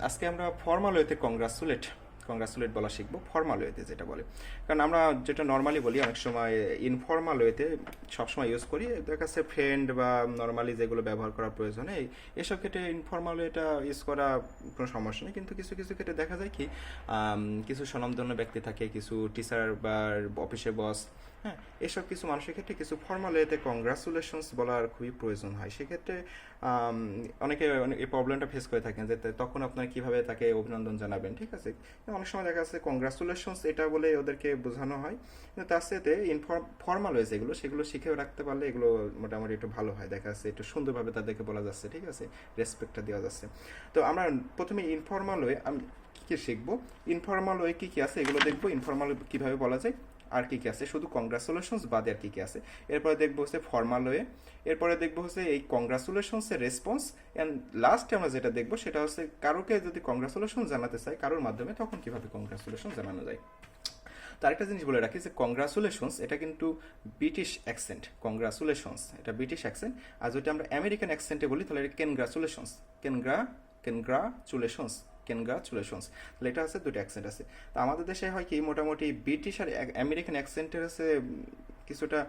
আজকে আমরা ফর্মাল ওয়েতে কংগ্রাচুলেট বলা শিখবো, ফর্মাল ওয়েতে যেটা বলে। কারণ আমরা যেটা নর্মালি বলি অনেক সময় ইনফর্মাল ওয়েতে সবসময় ইউজ করি, দেখা যাচ্ছে ফ্রেন্ড বা নর্মালি যেগুলো ব্যবহার করার প্রয়োজনে এসব ক্ষেত্রে ইনফর্মাল ওয়েটা ইউজ করা কোনো সমস্যা নেই। কিন্তু কিছু কিছু ক্ষেত্রে দেখা যায় কি কিছু স্বনামধন্য ব্যক্তি থাকে, কিছু টিচার বা অফিসে বস, হ্যাঁ, এসব কিছু মানুষের ক্ষেত্রে কিছু ফর্মাল ওয়েতে কংগ্রাচুলেশনস বলার খুবই প্রয়োজন হয়। সেক্ষেত্রে অনেকে এই প্রবলেমটা ফেস করে থাকেন যে তখন আপনারা কিভাবে তাকে অভিনন্দন জানাবেন, ঠিক আছে। অনেক সময় দেখা যাচ্ছে কংগ্রাচুলেশনস এটা বলে ওদেরকে বোঝানো হয়, কিন্তু তার সাথে ফর্মাল ওয়েজ সেগুলো শিখে রাখতে পারলে এগুলো মোটামুটি একটু ভালো হয়, দেখা যাচ্ছে একটু সুন্দরভাবে তাদেরকে বলা যাচ্ছে, ঠিক আছে, রেসপেক্টটা দেওয়া যাচ্ছে। তো আমরা প্রথমে ইনফর্মাল ওয়ে আমি কী কী শিখবো, ইনফর্মাল ওয়ে কী কী আছে এগুলো দেখবো, ইনফর্মাল কীভাবে বলা যায় আর কী কী আছে, শুধু কংগ্রাচুলেশনস বাদে আর কী কী আছে। এরপরে দেখবো হচ্ছে ফর্মাল ওয়ে, এরপরে দেখবো হচ্ছে এই কংগ্রাচুলেশনসের রেসপন্স, অ্যান্ড লাস্টে আমরা যেটা দেখবো সেটা হচ্ছে কারোকে যদি কংগ্রাচুলেশন জানাতে চাই কারোর মাধ্যমে, তখন কীভাবে কংগ্রাচুলেশন জানানো যায়। তো আরেকটা জিনিস বলে রাখি যে কংগ্রাচুলেশনস এটা কিন্তু ব্রিটিশ অ্যাকসেন্ট, কংগ্রাচুলেশনস এটা ব্রিটিশ অ্যাকসেন্ট। আর যদি আমরা আমেরিকান অ্যাকসেন্টে বলি তাহলে এটা কেনগ্রাচুলেশনস, কেনগ্রাচুলেশনস কেনগ্রাচুলেশনস, তাহলে এটা আছে দুটো অ্যাকসেন্ট আছে। তো আমাদের দেশে হয় কি মোটামুটি ব্রিটিশ আর আমেরিকান অ্যাকসেন্টের আছে কিছুটা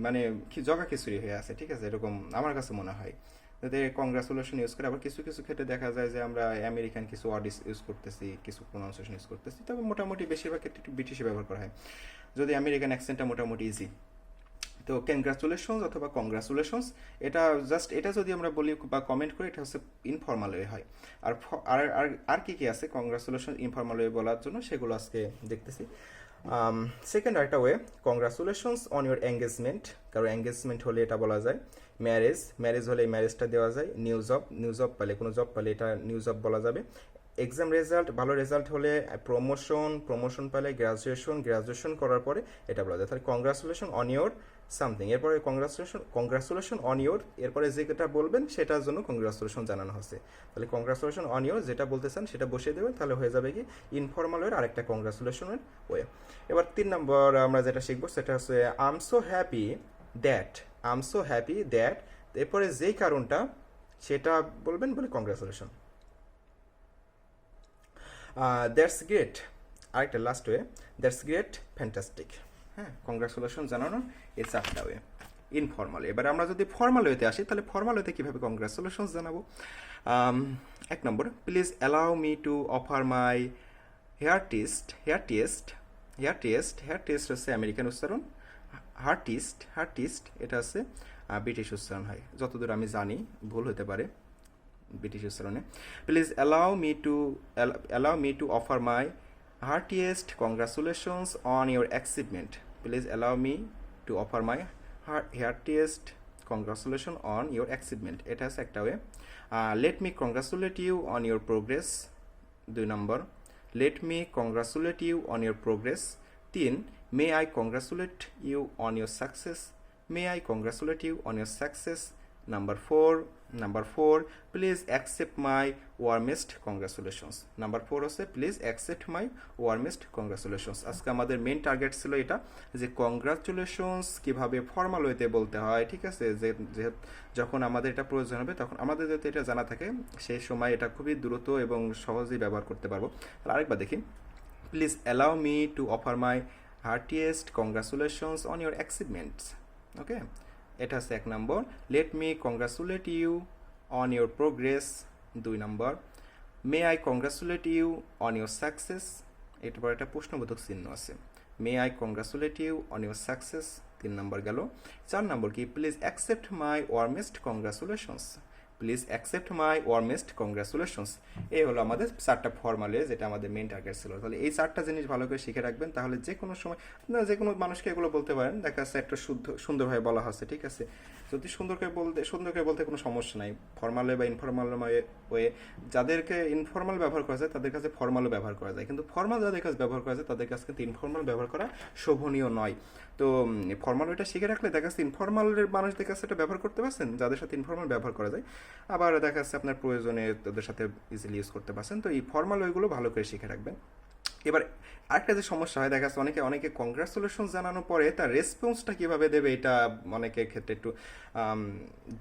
মানে কি জগা খিচুড়ি হয়ে আছে, ঠিক আছে, এরকম আমার কাছে মনে হয়। যাতে কংগ্রাচুলেশন ইউজ করে, আবার কিছু কিছু ক্ষেত্রে দেখা যায় যে আমরা আমেরিকান কিছু ওয়ার্ড ইউজ করতেছি, কিছু প্রোনাউন্সিয়েশন ইউজ করতেছি, তবে মোটামুটি বেশিরভাগ ক্ষেত্রে একটু ব্রিটিশে ব্যবহার করা হয়, যদি আমেরিকান অ্যাকসেন্টটা মোটামুটি ইজি। তো কংগ্রাচুলেশনস অথবা কংগ্রাচুলেশনস এটা জাস্ট এটা যদি আমরা বলি বা কমেন্ট করি এটা হচ্ছে ইনফর্মাল ওয়ে হয়। আর আর আর কি কি আছে কংগ্রাচুলেশন ইনফর্মাল ওয়ে বলার জন্য সেগুলো আজকে দেখতেছি। সেকেন্ড আরেকটা way, congratulations on your engagement, কারো এঙ্গেজমেন্ট হলে এটা বলা যায়। ম্যারেজ হলে এই ম্যারেজটা দেওয়া যায়। নিউ জব পেলে, কোনো জব পেলে এটা নিউ জব বলা যাবে। এক্সাম রেজাল্ট, ভালো রেজাল্ট হলে প্রমোশন পেলে গ্রাজুয়েশন করার পরে এটা বলা যায়। তাহলে কংগ্রাচুলেশন অন ইউর সামথিং, এরপরে কংগ্রাচুলেশন অন ইউর, এরপরে যেটা বলবেন সেটার জন্য কংগ্রাচুলেশন জানানো হচ্ছে। তাহলে কংগ্রাচুলেশন অন ইউর যেটা বলতে চান সেটা বসিয়ে দেবেন, তাহলে হয়ে যাবে কি ইনফর্মাল ওয়ের আরেকটা কংগ্রাচুলেশনের ওয়ে। এবার 3 নম্বর আমরা যেটা শিখবো সেটা হচ্ছে I am so happy that, এরপরে যেই কারণটা সেটা বলবেন, বলে কংগ্রাচুলেশন। দ্যাটস গ্রেট, আরেকটা last way, that's great fantastic. হ্যাঁ, কংগ্রাচুলেশন জানানোর এই 4টা ওয়ে ইনফর্মাল। এবার আমরা যদি ফর্মাল ওয়েতে আসি তাহলে ফর্মাল ওয়েতে কীভাবে কংগ্রাচুলেশন জানাবো। 1 নম্বর, please allow me to offer my heartiest হচ্ছে আমেরিকান উচ্চারণ, হার্টিস্ট এটা হচ্ছে ব্রিটিশ উচ্চারণ হয়, যতদূর আমি জানি, ভুল হতে পারে ব্রিটিশ উচ্চারণে। Please allow me to offer my heartiest congratulations on your achievement. Please allow me to offer my heartiest congratulation on your achievement, এটা হচ্ছে একটা way. Let me congratulate you on your progress, 2 নম্বর, let me congratulate you on your progress. 3, may I congratulate you on your success, may I congratulate you on your success. Number 4, please accept my warmest congratulations. Number 4 হচ্ছে please accept my warmest congratulations. আজকে আমাদের main target ছিল এটা, যে congratulations কিভাবে formal ওয়েতে বলতে হয়, ঠিক আছে, যে যখন আমাদের এটা প্রয়োজন হবে তখন আমাদের যদি এটা জানা থাকে সেই সময় এটা খুবই দ্রুত এবং সহজেই ব্যবহার করতে পারবো। আর আরেকবার দেখি, please allow me to offer my heartiest congratulations on your achievements. Okay, এটা হচ্ছে 1 নম্বর, let me congratulate you on your progress. 2 নম্বর, may I congratulate you on your success, এরপর একটা প্রশ্নবোধক চিহ্ন আছে, may I congratulate you on your success. 3 নম্বর গেল। 4 নম্বর কি, please accept my warmest congratulations, please accept my warmest congratulations. এই হলো আমাদের 4টা ফর্মালে, যেটা আমাদের মেন টার্গেট ছিল। তাহলে এই 4টা জিনিস ভালো করে শিখে রাখবেন, তাহলে যে কোনো সময় আপনারা যে কোনো মানুষকে এগুলো বলতে পারেন, দেখা যাচ্ছে একটা সুন্দরভাবে বলা হচ্ছে, ঠিক আছে। যদি সুন্দর করে বলতে কোনো সমস্যা নাই, ফর্মাল বা ইনফর্মাল ওয়ে। যাদেরকে ইনফর্মাল ব্যবহার করা যায় তাদের কাছে ফর্মালও ব্যবহার করা যায়, কিন্তু ফর্মাল যাদের কাছে ব্যবহার করা যায় তাদের কাছে কিন্তু ইনফর্মাল ব্যবহার করা শোভনীয় নয়। তো ফর্মাল ওয়েটা শিখে রাখলে দেখা যাচ্ছে ইনফর্মালের মানুষদের কাছে এটা ব্যবহার করতে পারছেন, যাদের সাথে ইনফর্মাল ব্যবহার করা যায়, আবার দেখা যাচ্ছে আপনার প্রয়োজনে তাদের সাথে ইজিলি ইউজ করতে পারছেন। তো এই ফর্মাল ওয়েগুলো ভালো করে শিখে রাখবেন। এবার আরেকটা যে সমস্যা হয় দেখা যাচ্ছে অনেকে কংগ্রাচুলেশন জানানোর পরে তার রেসপন্সটা কিভাবে দেবে এটা অনেকের ক্ষেত্রে একটু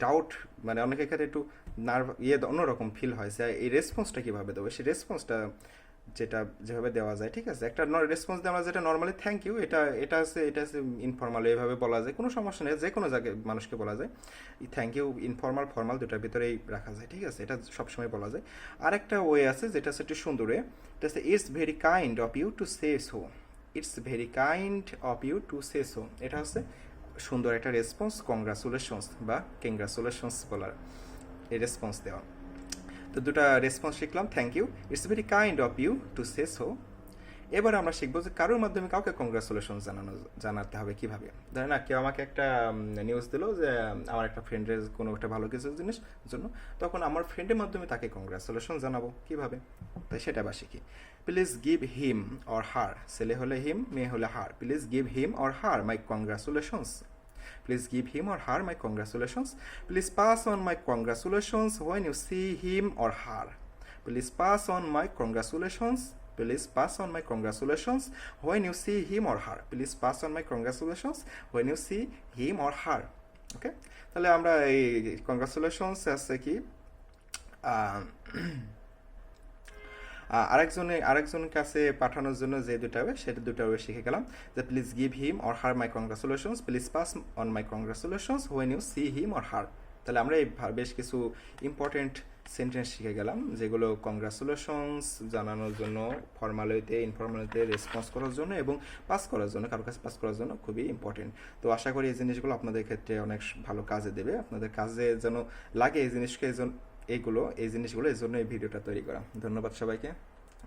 ডাউট, মানে অনেকের ক্ষেত্রে একটু অন্যরকম ফিল হয় যে এই রেসপন্সটা কিভাবে দেবো। সেই রেসপন্সটা যেটা যেভাবে দেওয়া যায়, ঠিক আছে, একটা রেসপন্স দেওয়া যেটা নর্মালি থ্যাংক ইউ, এটা হচ্ছে ইনফর্মাল, এইভাবে বলা যায়, কোনো সমস্যা নেই, যে কোনো জায়গায় মানুষকে বলা যায় থ্যাংক ইউ। ইনফর্মাল ফর্মাল দুটার ভিতরেই রাখা যায়, ঠিক আছে, এটা সবসময় বলা যায়। আরেকটা ওয়ে আছে যেটা হচ্ছে একটু সুন্দর ওয়ে, এটা হচ্ছে it's very kind of you to say so. It's very kind of you to say so, এটা হচ্ছে সুন্দর একটা রেসপন্স কংগ্রাচুলেশনস বা কংগ্রাচুলেশনস বলার, এই রেসপন্স দেওয়া। তো দুটা রেসপন্স শিখলাম, thank you, it's very kind of you to say so. এবার আমরা শিখবো যে কারোর মাধ্যমে কাউকে কংগ্রাচুলেশন জানাতে হবে কিভাবে। ধরেন না, কেউ আমাকে একটা নিউজ দিল যে আমার একটা ফ্রেন্ডের কোনো একটা ভালো কিছু জিনিস জন্য, তখন আমার ফ্রেন্ডের মাধ্যমে তাকে কংগ্রাচুলেশন জানাবো কিভাবে, তাই সেটা আবার শিখি। Please give him or her, ছেলে হলে হিম, মেয়ে হলে her, please give him or her my congratulations. Please give him or her my congratulations. Please pass on my congratulations when you see him or her. Please pass on my congratulations. Please pass on my congratulations when you see him or her. Please pass on my congratulations when you see him or her. ওকে, তাহলে আমরা এই congratulations আছে কি আরেকজনের কাছে পাঠানোর জন্য যে দুটা হবে সেটা দুটা হবে শিখে গেলাম, যে please give him or her my congratulations, please pass on my congratulations when you see him or her. তাহলে আমরা এই বেশ কিছু ইম্পর্টেন্ট সেন্টেন্স শিখে গেলাম যেগুলো কংগ্রাচুলেশনস জানানোর জন্য, ফর্মালিতে ইনফর্মালিতে রেসপন্স করার জন্য এবং পাস করার জন্য, কারোর কাছে পাস করার জন্য খুবই ইম্পর্টেন্ট। তো আশা করি এই জিনিসগুলো আপনাদের ক্ষেত্রে অনেক ভালো কাজে দেবে, আপনাদের কাজে যেন লাগে এই জিনিসগুলো এই জন্য এই ভিডিওটা তৈরি করা। ধন্যবাদ সবাইকে,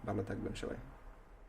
ভালো থাকবেন সবাই।